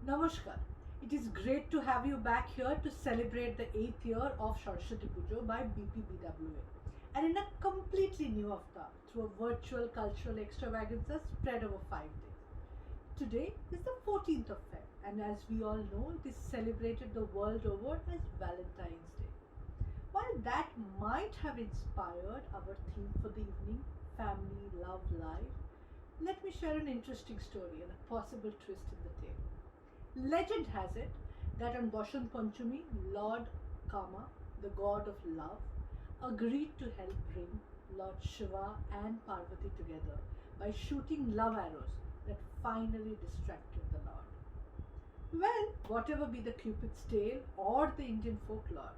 Namaskar. It is great to have you back here to celebrate the 8th year of Saraswati Pujo by BPBWA and in a completely new avatar through a virtual cultural extravaganza spread over 5 days. Today is the 14th of Feb, and as we all know, it is celebrated the world over as Valentine's Day. While that might have inspired our theme for the evening, family, love, life, let me share an interesting story and a possible twist in the tale. Legend has it that on Bashant Panchami, Lord Kama, the god of love, agreed to help bring Lord Shiva and Parvati together by shooting love arrows that finally distracted the Lord. Well, whatever be the Cupid's tale or the Indian folklore,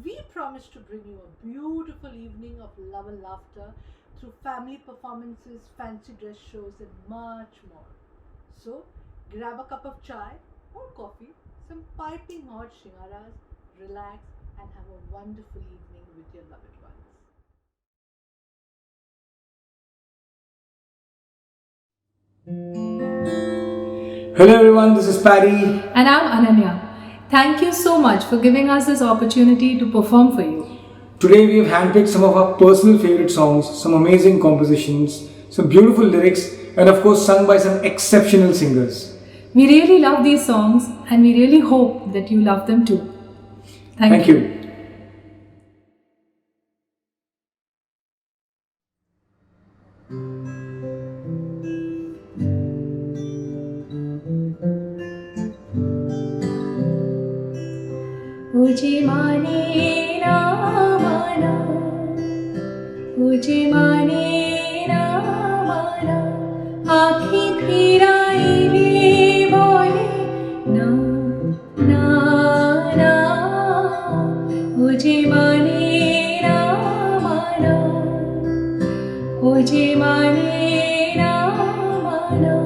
we promise to bring you a beautiful evening of love and laughter through family performances, fancy dress shows, and much more. So, grab a cup of chai or coffee, some piping hot shingaras, relax, and have a wonderful evening with your loved ones. Hello everyone, this is Patty. And I'm Ananya. Thank you so much for giving us this opportunity to perform for you. Today we have handpicked some of our personal favorite songs, some amazing compositions, some beautiful lyrics, and of course sung by some exceptional singers. We really love these songs and we really hope that you love them too. Thank you. मुझे माने ना माना, मुझे माने ना माना, आँखें फिराई रे बोले ना ना ना, मुझे माने ना माना, मुझे माने ना माना.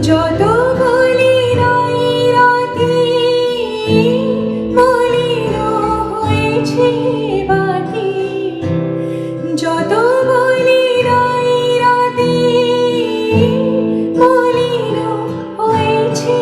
যত বলি রাই রাতে মলিন হয়েছে বাতি, যত বলি রাই রাতে মলিন হয়েছে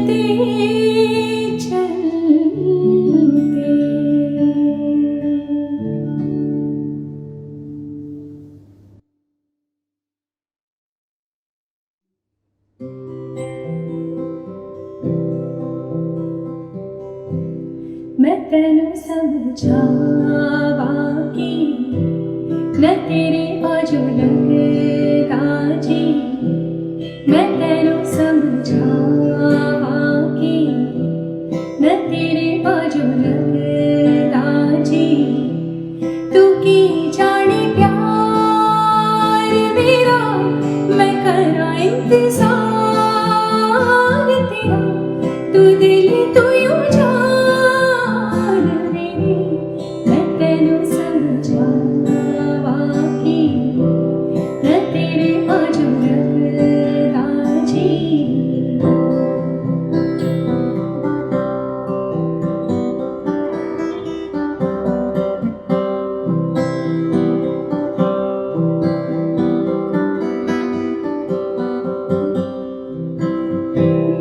चलते चलते मैं तेनू समझावा कि न तेरे बाजू लगदा जी मैं तेनू समझावा कि न तेरे बाजू लगदा जी तू की जाने प्यार मेरा मैं करा इंतजार तेरा तू दिल तू यूं जान मेरी मैं तेनू समझावा कि न तेरे बाजू लगदा जी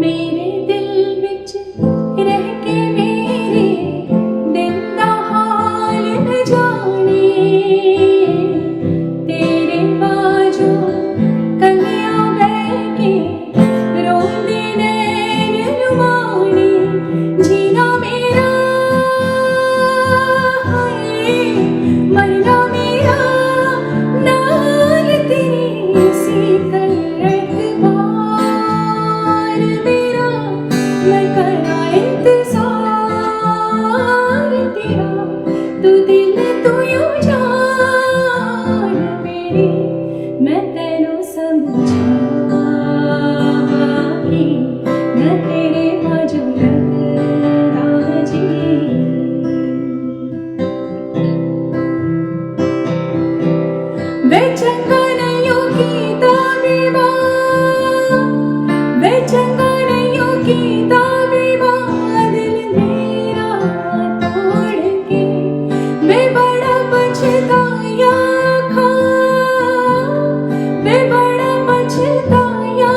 मेरे दिल विच रह के मेरे दिल दा हाल न जाने तेरे बाजू कलियां बह के रोंदे नैन लुमाने जीना मेरा हाय मरना मेरा नाल तेरी सी करत बार मेरा मैं करा इंतजार तेरा तू दिल तू यूं जान मेरी मैं तेनू समझावा कि न तेरे बाजू लगदा जी वे चंगा नहीं कीता बेवा वे चंगा नहीं कीता बेवा दिल मेरा तोड़ के वे बड़ा पछताया खा वे बड़ा पछताया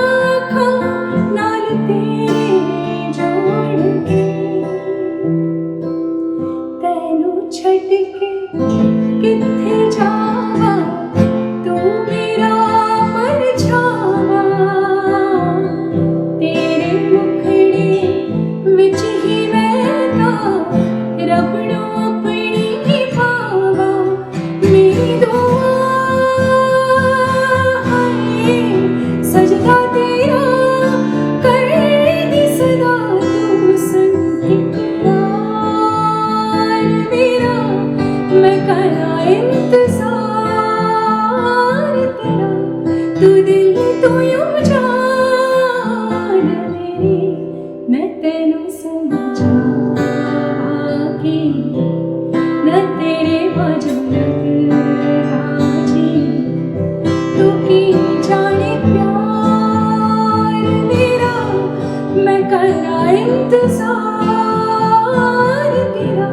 खा नाल तेरे जोड़ के तेनू छड्ड के किथे जावा तू मेरा परछावा तेरे मुखड़े विच ही मैं तां रब नूं अपनी पावा मेरी दुआ हाय सजदा तेरा कर दी सदा तू सुन इकरार मेरा मैं करा इंतजार तेरा तू दिल तू यूं जान मेरी मैं तेनू समझावा कि न तेरे बाजू लगदा जी तू की जाने प्यार मेरा मैं करा इंतजार तेरा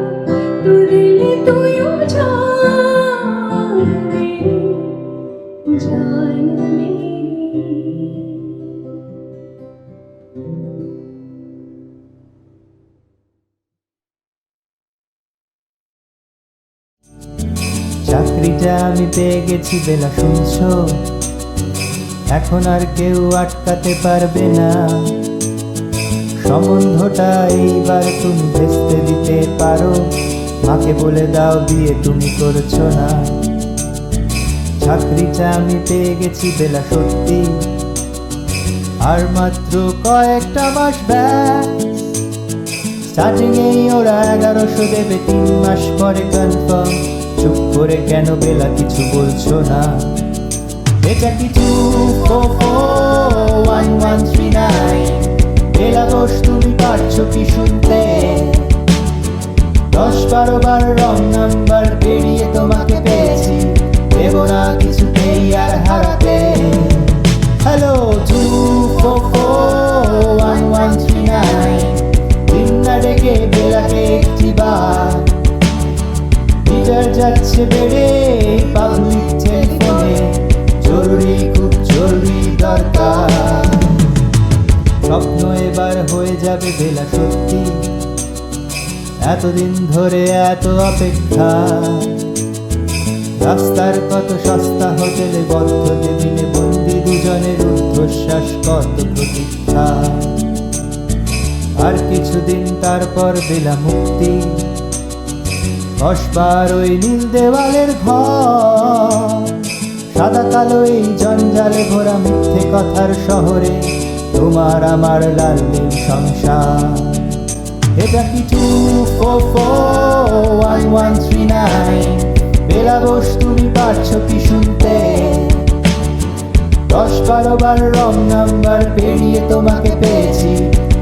तू दिल तू यूं जान मेरी जान मेरी চাকরিটা আমি পেয়ে গেছি বেলা শুনছো এখন আর কেউ আটকাতে পারবে না সম্বন্ধটা এইবার তুমি ভেস্তে দিতে পারো মাকে বলে দাও বিয়ে তুমি করছো না চাকরিটা আমি পেয়ে গেছি বেলা সত্যি আর মাত্র কয়েকটা মাস ব্যাস স্টার্টিং এই ওরা 1100 দেবে 3 মাস পরে কনফার্ম চুপ করে কেন বেলা কিছু বলছো না এটা কিছু 44139 বেলা দোষ তুমি পারছো কি শুনতে 10-12 বার রং নাম্বার পেরিয়ে তোমাকে পেয়েছি দেব না কিছুতেই আর হারাতে হ্যালো 2441139 দিনটা ডেকে বেলাকে একটিবার মিটার যাচ্ছে বেড়ে পাবলিক টেলিফোনে জরুরি খুব জরুরি দরকার স্বপ্ন এবার হয়ে যায় যাবে বেলা সত্যি, এতদিন ধরে এত অপেক্ষা, রাস্তার কত সস্তা হোটেলে বদ্ধ টেবিলে বন্দি দুজনের ঊর্ধ্বশ্বাস কত প্রতীক্ষা। আর কিছুদিন তারপর বেলা মুক্তি, বসবার ওই নীল দেওয়ালের ঘর, সাদা কালো এই জঞ্জালে ভরা মিথ্যে কথার শহরে তোমার আমার লাল নীল সংসার। এটা কি 2441139? বেলা বোস তুমি পারছো কি শুনতে? 10-12 বার রং নাম্বার পেরিয়ে তোমাকে পেয়েছি,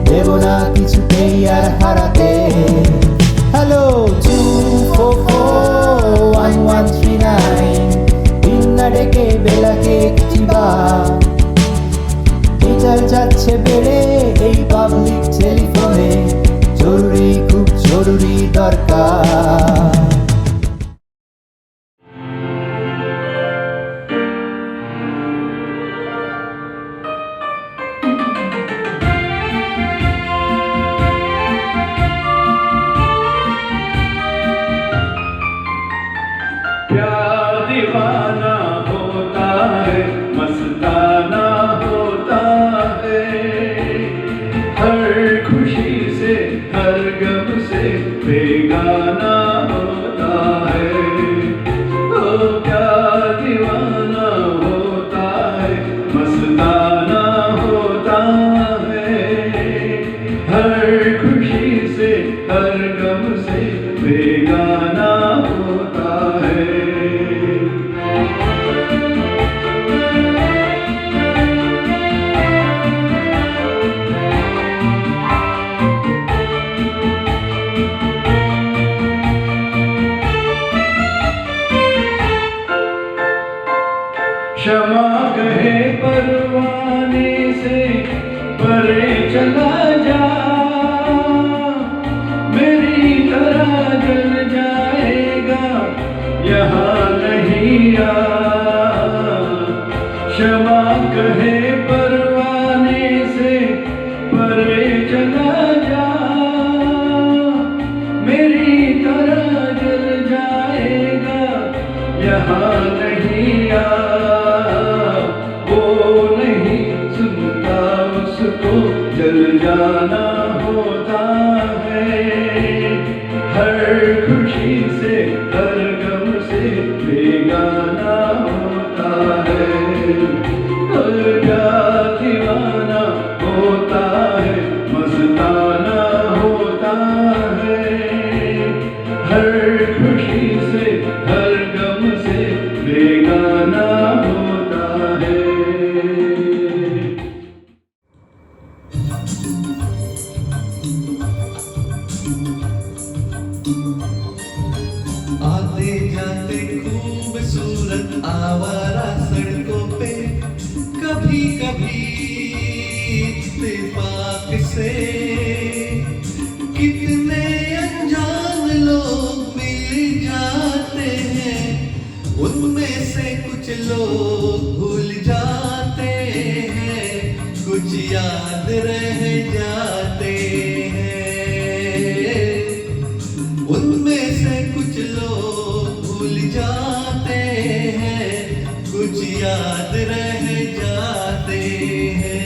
দেব না কিছুতেই আর হারাতে। হ্যালো 2441139, দিন না ডেকে বেলাকে একটিবার, মিটার যাচ্ছে বেড়ে এই পাবলিক টেলিফোনে, জরুরি খুব জরুরি দরকার। प्यार दीवाना होता है, मस्ताना होता है, हर खुशी से हर गम से बेगाना होता है। ओ प्यार दीवाना होता है, मस्ताना होता है, हर खुशी से हर गम से बेगाना होता है। क्षमा कहे परवाने से परे चला जा, मेरी तरह जल जाएगा यहाँ नहीं आ। क्षमा कहे परवाने से परे चला जा, मेरी तरह जल जाएगा यहाँ नहीं आ। जल जाना होता है, हर खुशी से हर गम से बेगाना होता है। प्यार दीवाना होता है, मस्ताना होता है, हर खुशी से हर गम से बेगाना होता है। आते जाते खूबसूरत आवारा सड़कों पे कभी कभी इत्तेफाक से कितने अनजान लोग मिल जाते हैं, उनमें से कुछ लोग भूल जाते हैं, कुछ याद रह जाते हैं, उनमें से कुछ लोग भूल जाते हैं, कुछ याद रह जाते हैं।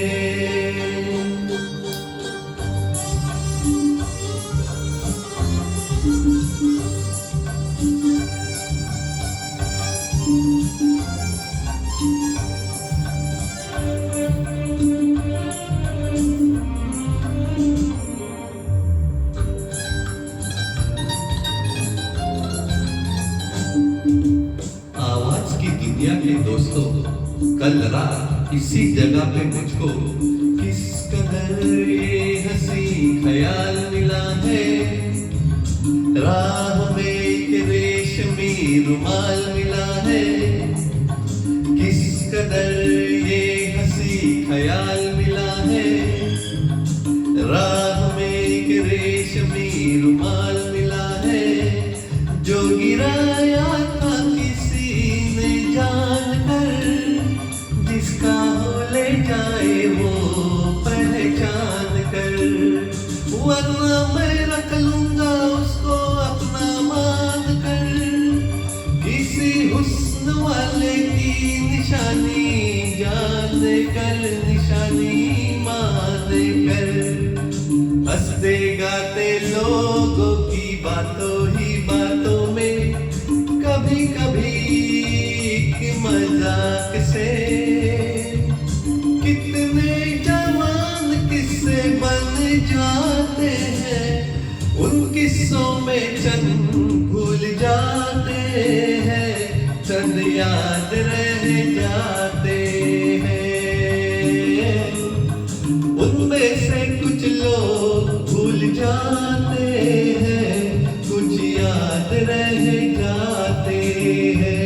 दुनिया के दोस्तों, कल रात इसी जगह पे मुझको किस कदर ये हंसी ख्याल मिला है, राह में एक रेशमी रुमाल मिला है, किस कदर ये हंसी ख्याल मिला है, राह में एक रेशमी रुमाल मिला है, जो गिराया था किसी ने जानकर, जिसका हो ले जाए वो पहचान कर। वरना मैं रख लूंगा उसको अपना मान कर, किसी हुस्न वाले की निशानी जान कर, निशानी मान कर। हंसते गाते लोगों की बातों ही बातों में कभी कभी मजाक से कितने जवान किस्से बन जाते हैं, उन किस्सों में चंद भूल जाते हैं, चंद याद रह जाते हैं। उनमें से कुछ लोग भूल जाते हैं, कुछ याद रह जाते हैं।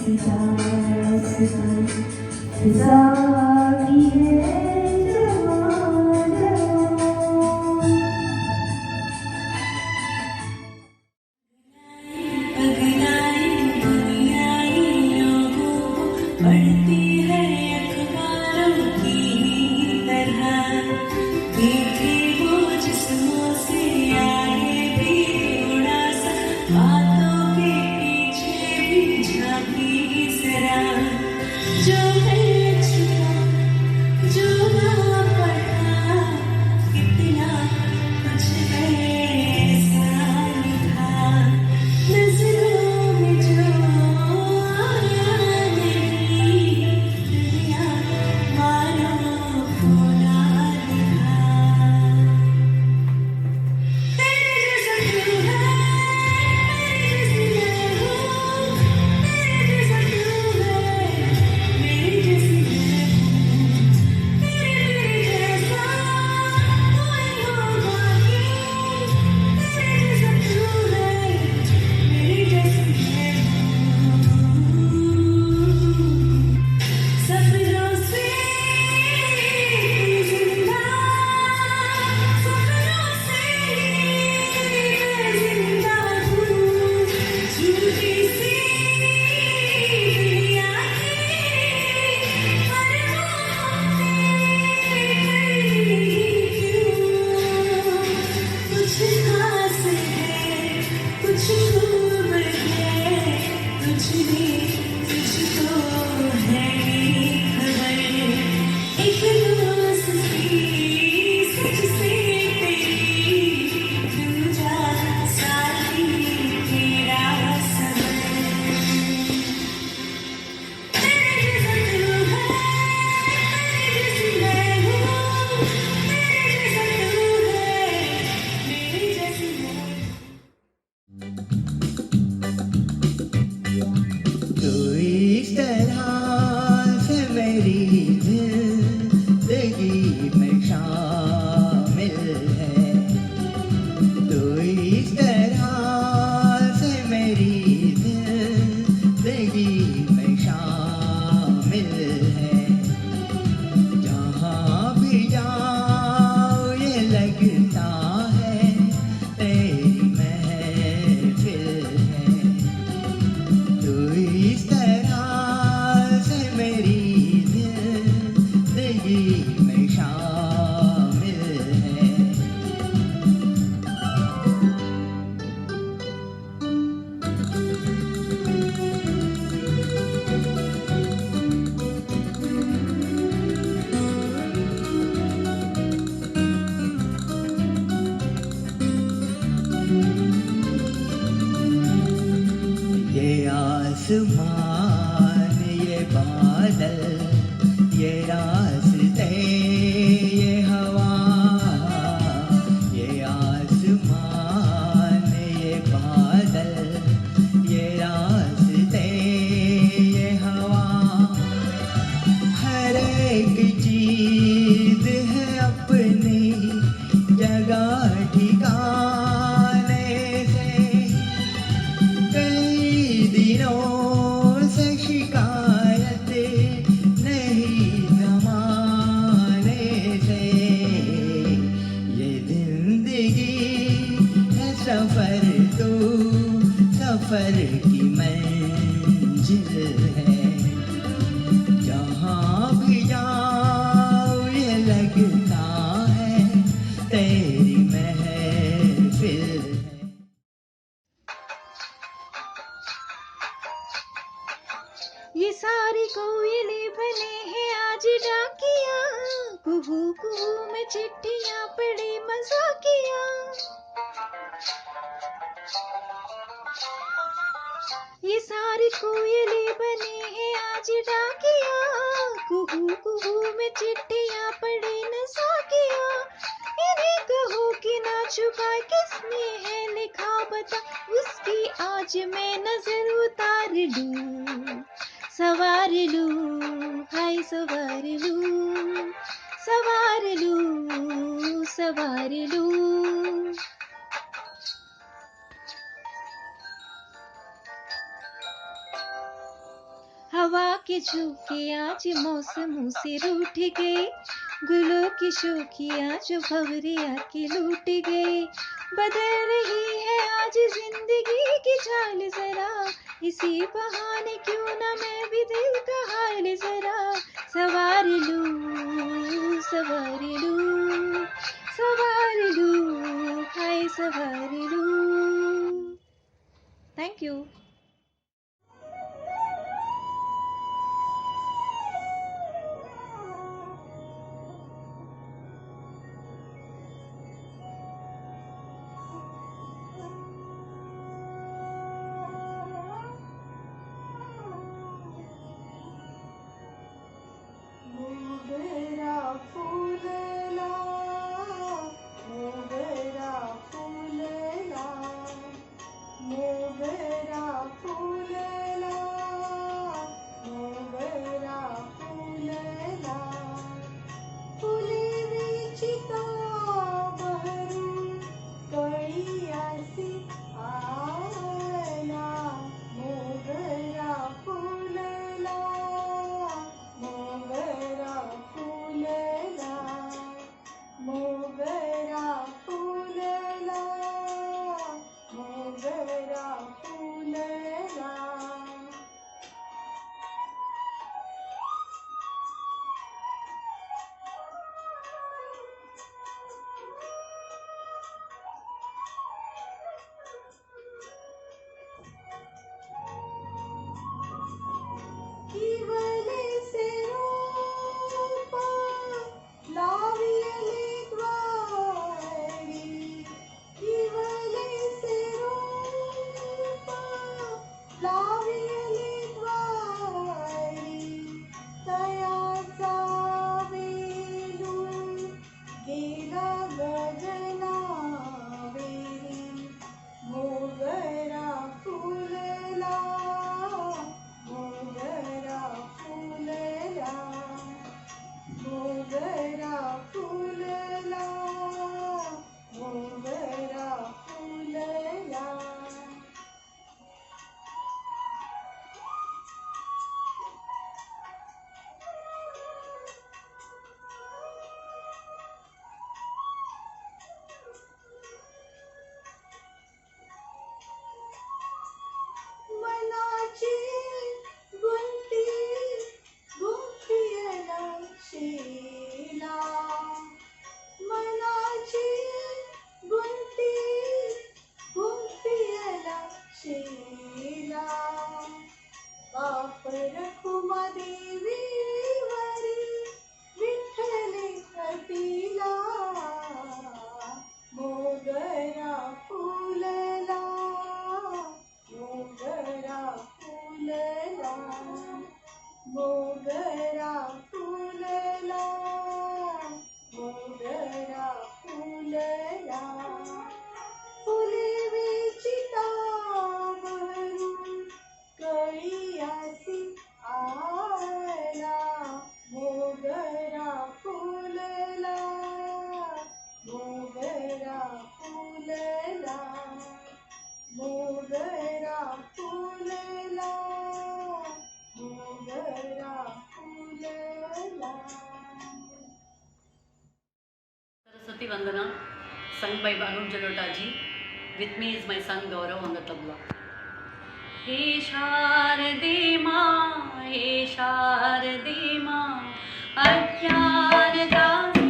फिजा फिजा की है जवान जवान। पगलाई दुनियाई लोगों को पढ़ती है अखबारों की तरह, देखे वो जिस्मों से आए भी थोड़ा सा, बातों के पीछे भी झांकी जरा, जो है छुपा जो ना पढ़ा, कितना कुछ है ऐसा लिखा, नजरों में जो आया नहीं, दुनिया वालों को ना दिखा। तेरे जैसा तू है, मेरी जैसी मैं हूँ, तेरे जैसा तू है, मेरी जैसी मैं हूँ, मेरे जैसा कोई होगा क्यों, तेरे जैसा तू है, मेरी जैसी मैं हूँ। सपनों से जिंदा, सपनों से मैं जिंदा हूँ, झूठी सी दुनिया की, पर वो हमने करी क्यों। कुछ खास है, कुछ खूब है, कुछ भी कुछ तो है खबर, एक दोस्ती सच से तेरी, दूजा साथी तेरा सबर। तेरे जैसा तू है, मेरी जैसी मैं हूँ, तेरे जैसा तू है, मेरी जैसी मैं हूँ। तू इस तरह से मेरी जिंदगी में शामिल है, तू इस तरह से मेरी जिंदगी में शामिल है, जहाँ भी जाओ ये लगता है तेरी महफिल है, तू इस तरह से मेरी जिंदगी में शामिल है। ये आसमान ये बादल ये रास्ते ये हवा, ये आसमान ये बादल ये रास्ते ये हवा, हर एक चीज है अपनी जगह ठिकाने से, कई दिनों से शिकायत नहीं जमाने से, ये जिंदगी है सफर तो सफर की मंजिल है, जहाँ भी जाओ ये लगता है तेरी महफिल है। ये सारी कोयले बने हैं आज डाकिया, कुहू कुहू में चिट्ठियां पड़ी मजाकिया। ये सारी कोयले बने हैं आज डाकिया, कुहू कुहू में चिट्ठियां पड़ी मजाकिया। इन्हें कहो कि ना छुपाए किसने है लिखा बता, उसकी आज मैं नजर उतार लूं, सवार लूं, हाय सवार लूं, सवार लूं, सवार लूं। हवा के झोंके आज मौसमों से रूठ गए, गुलों की शोखियाँ जो भंवरिया के लूट गए। बदल रही है आज जिंदगी की चाल जरा, इसी बहाने क्यों ना मैं भी दिल का हाल जरा सवार लूं, सवार लूं, सवार लूं, हाय सवार लूं। Thank you. मोगरा फुलला, मोगरा फुलला, मोगरा फुलला, मोगरा फुलला, फुले विचिता बहरू कळीयासी आला, मोगरा फुलला, मोगरा फुलला, मोगरा फुलला, मोगरा फुलला। किवले से रूपा लावियले द्वारी, किवले से रूपा लावियले द्वारी, तयाचा वेलूर गेला गगना वेली, मोगरा फुलला, मोगरा फुलला, मोगरा फुलला, मोगरा फुलला। मनाची गुंती गुंफियला शीला, मनाची गुंती गुंफियला शीला, पाप रखुमा देवी वरी विठ्ठले कपिला, मोगरा फुलला, मोगरा फुलला, मोगरा फुलला, मोगरा फुलला, फुले विचिता भरून कळीयासी आला, मोगरा फुलला, मोगरा फुलला, मोगरा फुलला, मोगरा फुलला। Saraswati Vandana, sung by Anup Jalotaji. With me is my son Gaurav on the tabla. हे शारदे माँ, हे शारदे माँ, अज्ञानता से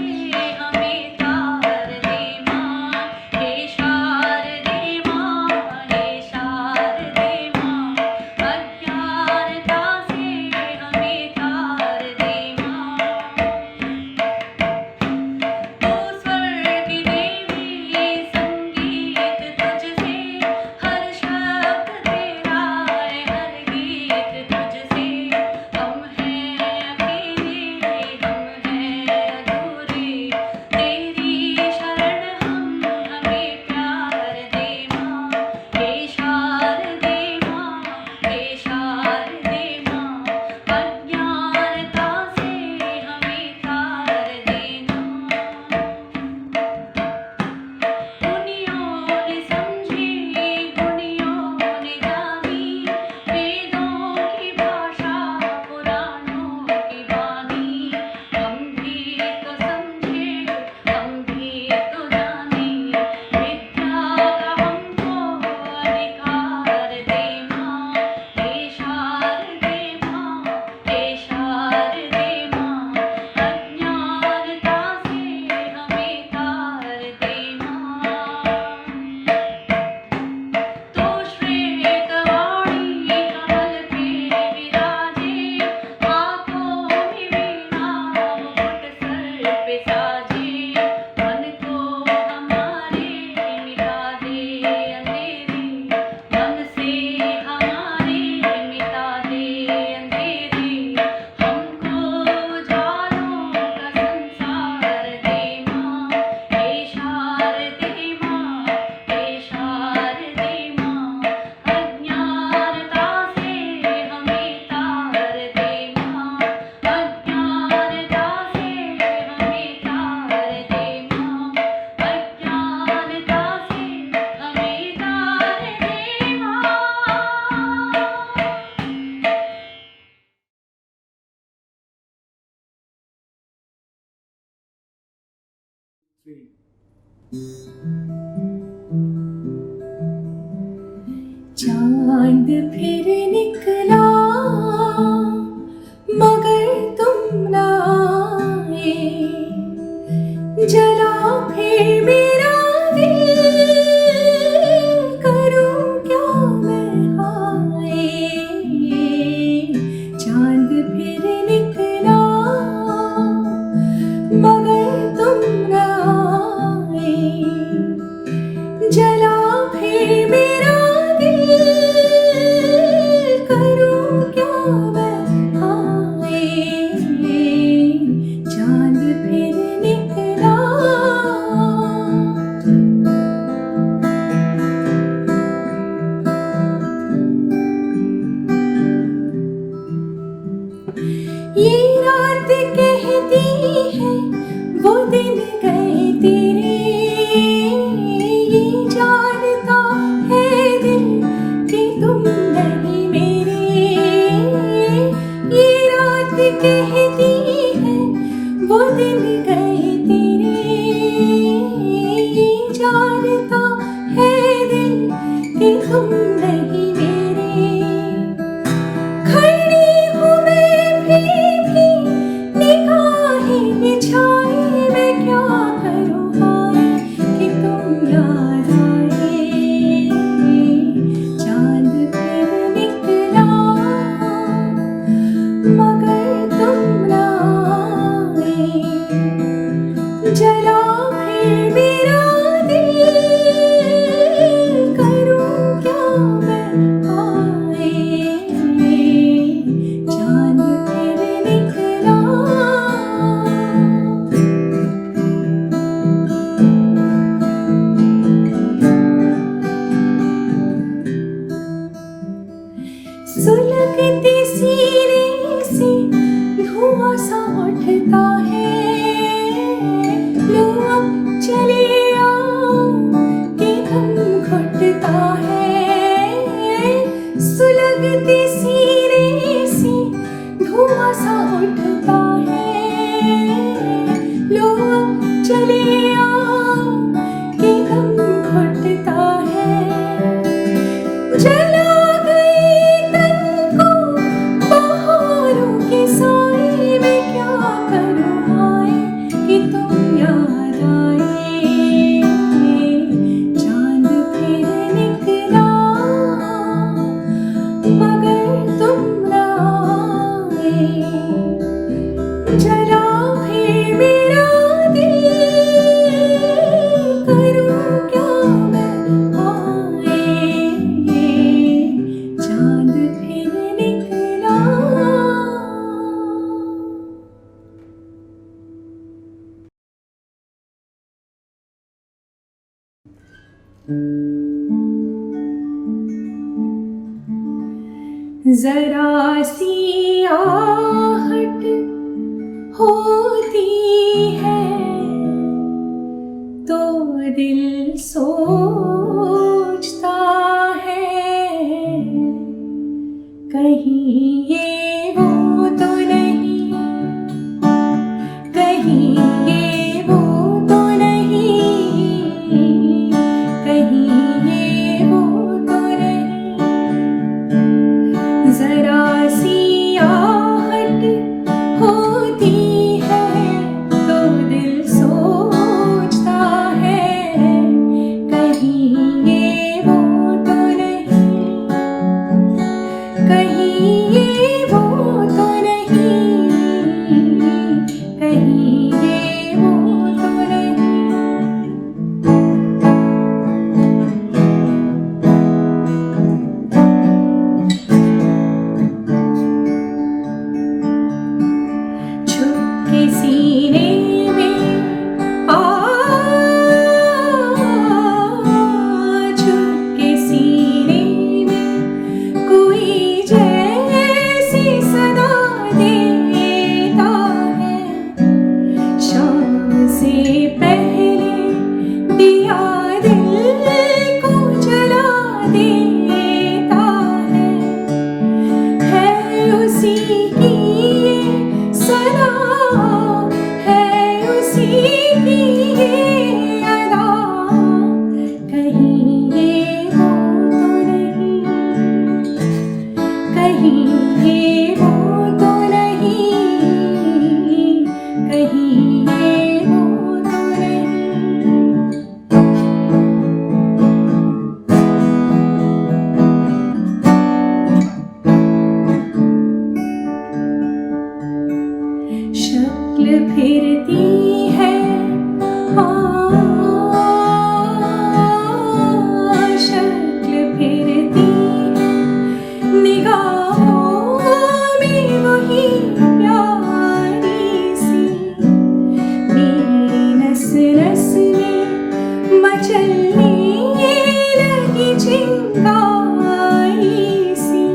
हमें तार दे माँ। हे शारदे माँ, हे शारदे माँ, अज्ञानता से हमें तार दे माँ। तू स्वर की देवी, संगीत तुझसे, हर शब्द तेरा है, हर गीत तुझसे। 3. चांद फिर निकला मगर तुम ना आए, जला फिर मेरा दिल, करूं क्या मैं हाय। चांद फिर निकला मगर तुम ना आए, जला फिर मेरा दिल, करूं क्या मैं हाय। चांद फिर निकला। ये रात कहती है वो दिन गए तेरे, ये जानता है दिल कि तुम नहीं मेरे। ये रात कहती है वो दिन गए तेरे, ये जानता है दिल कि तुम नहीं मेरे। खड़ी हूँ मैं भी निगाहें बिछाए, मैं क्या करूँ हाय कि तुम याद आए। चांद फिर निकला मगर तुम ना आए, जला फिर मेरा दिल, करूं क्या मैं हाय। चांद फिर निकला। सुलगते सीने से धुआं सा उठता है, लो अब चले आओ कि दम घुटता है। सुलगते सीने से धुआं सा उठता है, लो अब चले आओ कि दम घुटता है। जला गई तन को बहारों के साए, मैं क्या करूँ हाय कि तुम याद आए। चांद फिर निकला मगर तुम ना आए, जला फिर मेरा दिल, करूं क्या मैं हाय। चांद फिर निकला। जरा सी आहट होती है तो दिल सोचता है, कहीं ये वो तो नहीं, कहीं ये वो तो नहीं, कहीं ये वो तो नहीं। जरा सी आहट होती है तो दिल सोचता है, कहीं ये वो तो नहीं, कहीं ये वो तो नहीं, कहीं ये वो तो नहीं। छुपके सीने में छुपके सीने में कोई जैसी सदा देता है, शाम से पहले दिया दिल को जला देता है उसी की ये सदा, है उसी की ये फिरती है शक्ल फिरती है निगाहों में वही प्यारी सी मेरी नस नस में मचलने लगी चिंगारी सी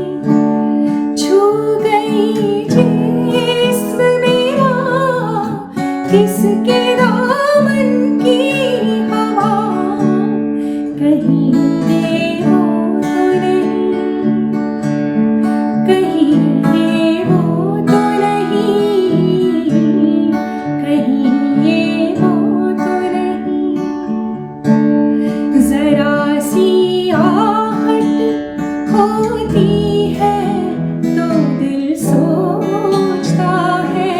छू गई जिस्म मेरा किसके दामन की हवा कहीं ये वो तो नहीं कहीं ये वो तो नहीं कहीं ये वो तो नहीं जरा सी आहट होती है तो दिल सोचता है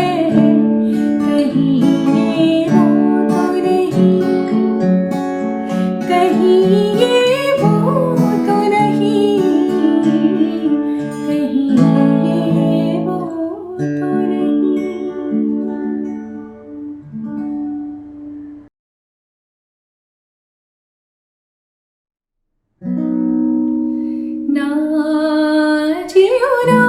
कहीं ये वो तो नहीं कहीं ये वो तो नहीं कहीं ये वो तो नहीं ना जियो ना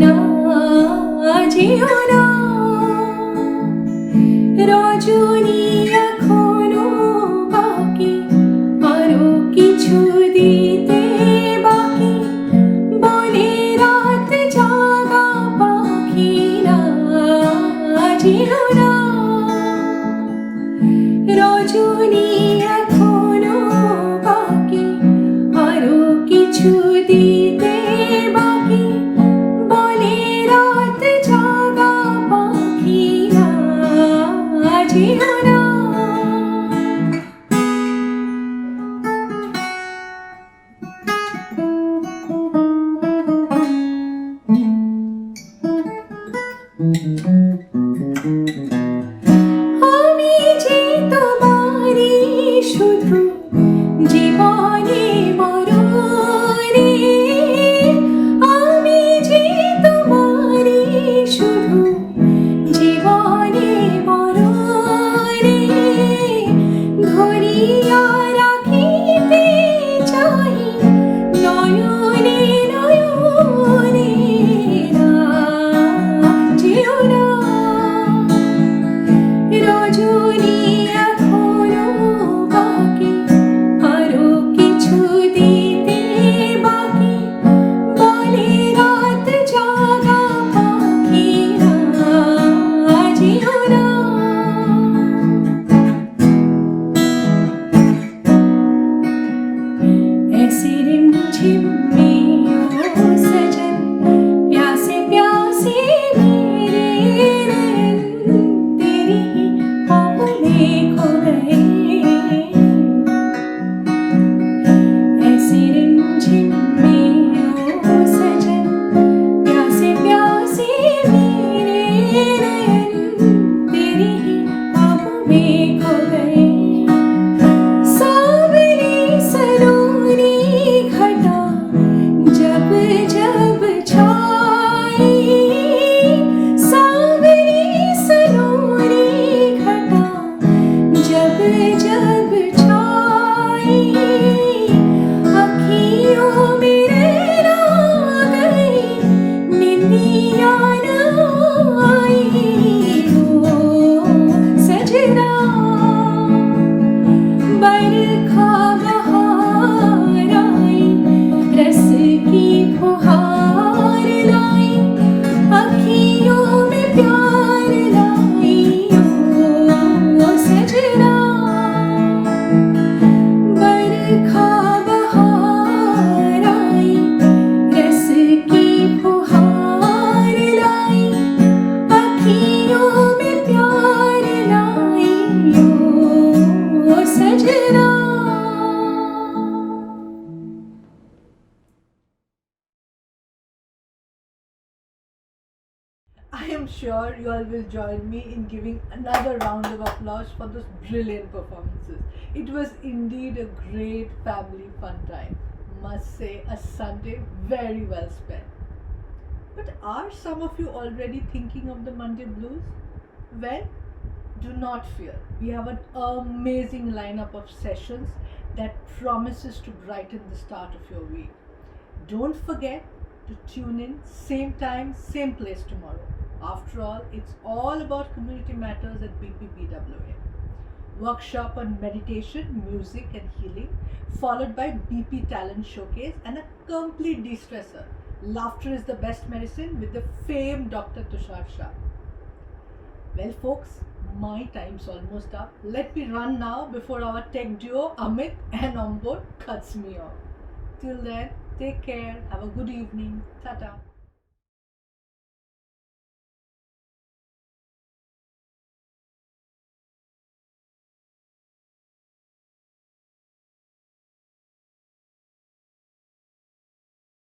ना जियो ना রজনী এখনো বাকি আরো কিছু দিতে বাকি বলে রাত জাগা পাখিরা জিও না রজনী এখনো বাকি আরো কিছু দিতে বাকি বলে রাত জাগা পাখিরা জিও না আমি যে তোমারই শুধু জীবনে মরণে আমি যে তোমারই শুধু জীবনে মরণে ধরিয়া রাখিতে চাই নয়নে নয়নে যেও না রজনী এখনো বাকি আরো কিছু দিতে বাকি বলে রাত জাগা পাখিরা যেও না ऐसे रिमझिम में ओ सजन प्यासे प्यासे मेरे नैन तेरी ही ख्वाबों में खो गए ऐसे रिमझिम में ओ सजन प्यासे प्यासे मेरे नैन तेरी ही ख्वाबों में खो गए सावरी सलोनी घटा जब जब छाई सावरी सलोनी घटा जब जब छाई अखियों में रहना गई निंदिया न आई ओ सजना sure you all will join me in giving another round of applause for those brilliant performances. It was indeed a great family fun time. Must say, a Sunday very well spent. But are some of you already thinking of the Monday blues? Well, do not fear. We have an amazing lineup of sessions that promises to brighten the start of your week. Don't forget to tune in same time, same place tomorrow. After all, it's all about community matters at BPBWA. Workshop on meditation, music and healing, followed by BP Talent Showcase and a complete de-stressor. Laughter is the best medicine with the famed Dr. Tushar Shah. Well folks, my time's almost up. Let me run now before our tech duo Amit and Ombod cuts me off. Till then, take care, have a good evening, ta-ta.